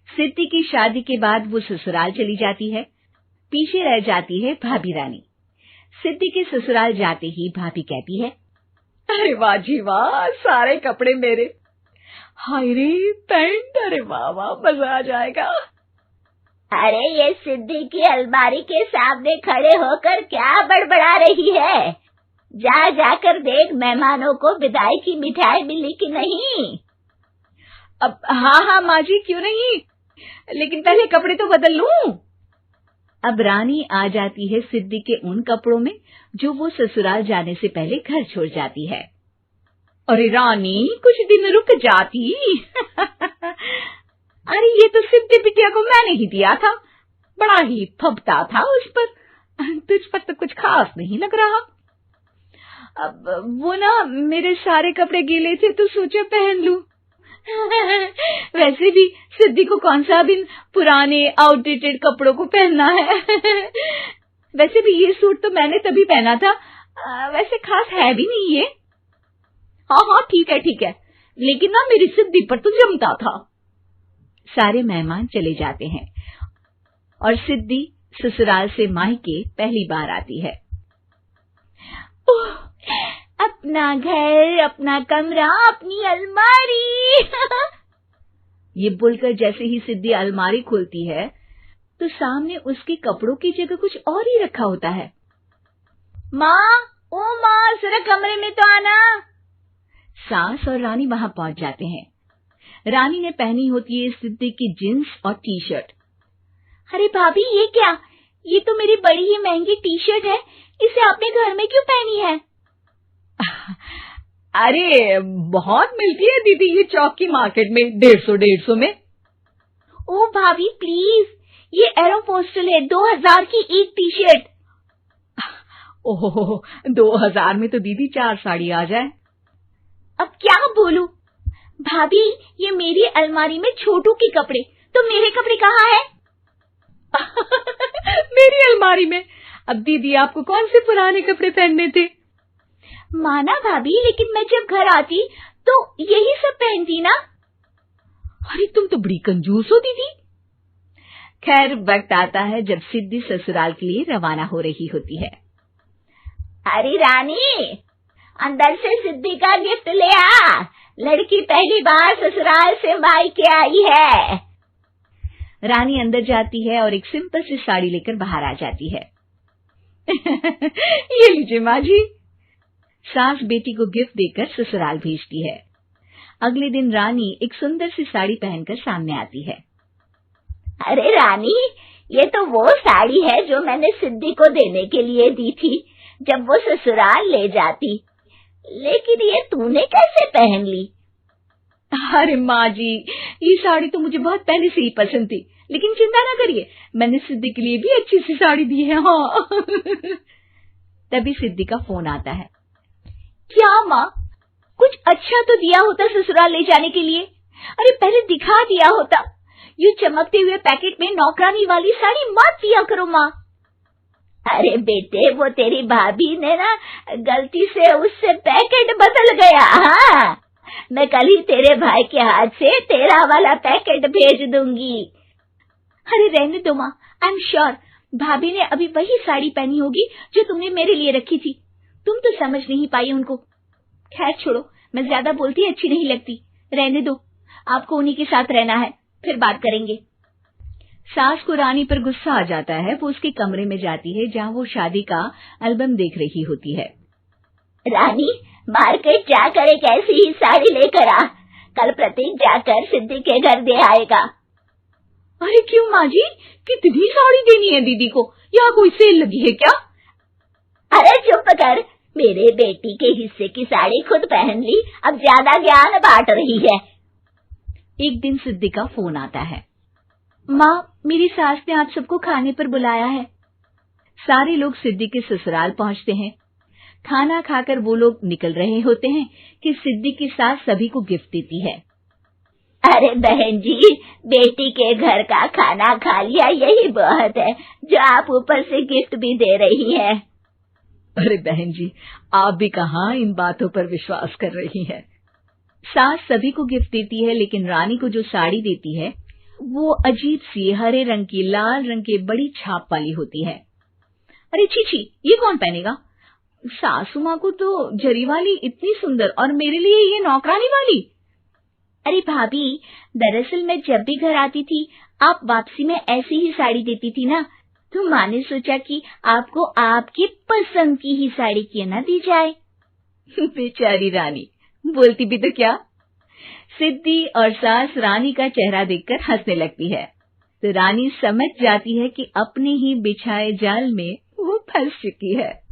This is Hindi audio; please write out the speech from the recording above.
सिद्धि की शादी के बाद वो ससुराल चली जाती है। पीछे रह जाती है भाभी रानी। सिद्धि के ससुराल जाते ही भाभी कहती है, अरे वाह जी वाह, सारे कपड़े मेरे। हाय रे पैंट, अरे वाह वाह, मजा आ जाएगा। अरे ये सिद्धि की अलमारी के सामने खड़े होकर क्या बड़बड़ा रही है? जा जाकर देख मेहमानों को विदाई की मिठाई मिली कि नहीं। अब हाँ माँ जी, क्यों नहीं, लेकिन पहले कपड़े तो बदल लूं। अब रानी आ जाती है सिद्धि के उन कपड़ों में जो वो ससुराल जाने से पहले घर छोड़ जाती है। अरे रानी, कुछ दिन रुक जाती। अरे ये तो सिद्धि बिटिया को मैंने ही दिया था, बड़ा ही फबता था उस पर, तुझ पर तो कुछ खास नहीं लग रहा। अब वो ना मेरे सारे कपड़े गीले थे तो सोचा पहन लूं। वैसे भी सिद्धि को कौन सा दिन पुराने आउटडेटेड कपड़ों को पहनना है। वैसे भी ये सूट तो मैंने तभी पहना था, वैसे खास है भी नहीं ये। हाँ ठीक है, लेकिन ना मेरी सिद्धि पर तो जमता था। सारे मेहमान चले जाते हैं और सिद्धि ससुराल से मायके पहली बार आती है। अपना घर, अपना कमरा, अपनी अलमारी। ये बोलकर जैसे ही सिद्धि अलमारी खोलती है तो सामने उसके कपड़ों की जगह कुछ और ही रखा होता है। माँ, ओ माँ, जरा कमरे में तो आना। सास और रानी वहां पहुंच जाते हैं। रानी ने पहनी होती है सिद्धि की जींस और टी शर्ट। अरे भाभी, ये क्या? ये तो मेरी बड़ी ही महंगी टी शर्ट है, इसे आपने घर में क्यों पहनी है? अरे बहुत मिलती है दीदी ये चौक की मार्केट में, 150 में। ओ भाभी प्लीज, ये एरोपोस्टल है, 2000 की एक टी शर्ट। ओहो, 2000 में तो दीदी 4 साड़ी आ जाए। अब क्या बोलूं? भाभी, ये मेरी अलमारी में छोटू के कपड़े, तो मेरे कपड़े कहाँ हैं? मेरी अलमारी में? अब दीदी आपको कौन से पुराने कपड़े पहनने थे? माना भाभी, लेकिन मैं जब घर आती तो यही सब पहनती ना। अरे तुम तो बड़ी कंजूस हो दीदी। खैर, वक्त आता है जब सिद्धि ससुराल के लिए रवाना हो रही होती है। अरे रानी, अंदर से सिद्धि का गिफ्ट ले आ, लड़की पहली बार ससुराल से मायके आई है। रानी अंदर जाती है और एक सिंपल सी साड़ी लेकर बाहर आ जाती है। ये लीजिए माँ जी। सास बेटी को गिफ्ट देकर ससुराल भेजती है। अगले दिन रानी एक सुंदर सी साड़ी पहनकर सामने आती है। अरे रानी, ये तो वो साड़ी है जो मैंने सिद्धि को देने के लिए दी थी जब वो ससुराल ले जाती, लेकिन ये तूने कैसे पहन ली? अरे माँ जी, ये साड़ी तो मुझे बहुत पहले से ही पसंद थी, लेकिन चिंता ना करिए, मैंने सिद्धि के लिए भी अच्छी सी साड़ी दी है। हाँ। तभी सिद्धि का फोन आता है। क्या माँ, कुछ अच्छा तो दिया होता ससुराल ले जाने के लिए। अरे पहले दिखा दिया होता। ये चमकते हुए पैकेट में नौकरानी वाली साड़ी मत दिया करो माँ। अरे बेटे, वो तेरी भाभी ने ना गलती से उससे पैकेट बदल गया। हाँ, मैं कल ही तेरे भाई के हाथ से तेरा वाला पैकेट भेज दूंगी। अरे रहने दो माँ, आई एम श्योर भाभी ने अभी वही साड़ी पहनी होगी जो तुमने मेरे लिए रखी थी। तुम तो समझ नहीं पाई उनको। खैर छोड़ो, मैं ज्यादा बोलती अच्छी नहीं लगती, रहने दो, आपको उन्हीं के साथ रहना है, फिर बात करेंगे। सास को रानी पर गुस्सा आ जाता है। वो उसके कमरे में जाती है जहाँ वो शादी का एल्बम देख रही होती है। रानी, मार्केट जाकर एक ऐसी ही साड़ी लेकर आ, कल प्रतीक जाकर सिद्धि के घर दे आएगा। अरे क्यों माँ जी, कितनी साड़ी देनी है दीदी को? यहाँ कोई सेल लगी है क्या? अरे चुप कर, मेरे बेटी के हिस्से की साड़ी खुद पहन ली, अब ज्यादा ज्ञान बांट रही है। एक दिन सिद्धि का फोन आता है। माँ, मेरी सास ने आप सबको खाने पर बुलाया है। सारे लोग सिद्धि के ससुराल पहुँचते हैं। खाना खाकर वो लोग निकल रहे होते हैं कि सिद्धि की सास सभी को गिफ्ट देती है। अरे बहन जी, बेटी के घर का खाना खा लिया, यही बहुत है जो आप ऊपर से गिफ्ट भी दे रही है। अरे बहन जी, आप भी कहाँ इन बातों पर विश्वास कर रही हैं। सास सभी को गिफ्ट देती है, लेकिन रानी को जो साड़ी देती है वो अजीब सी हरे रंग की लाल रंग के बड़ी छाप वाली होती है। अरे छी, ये कौन पहनेगा? सासू माँ को तो जरी वाली इतनी सुंदर, और मेरे लिए ये नौकरानी वाली। अरे भाभी, दरअसल मैं जब भी घर आती थी आप वापसी में ऐसी ही साड़ी देती थी ना, तो माँ ने सोचा कि आपको आपकी पसंद की ही साड़ी क्यों ना दी जाए। बेचारी रानी, बोलती भी तो क्या। सिद्धि और सास रानी का चेहरा देखकर हंसने लगती है, तो रानी समझ जाती है कि अपने ही बिछाए जाल में वो फंस चुकी है।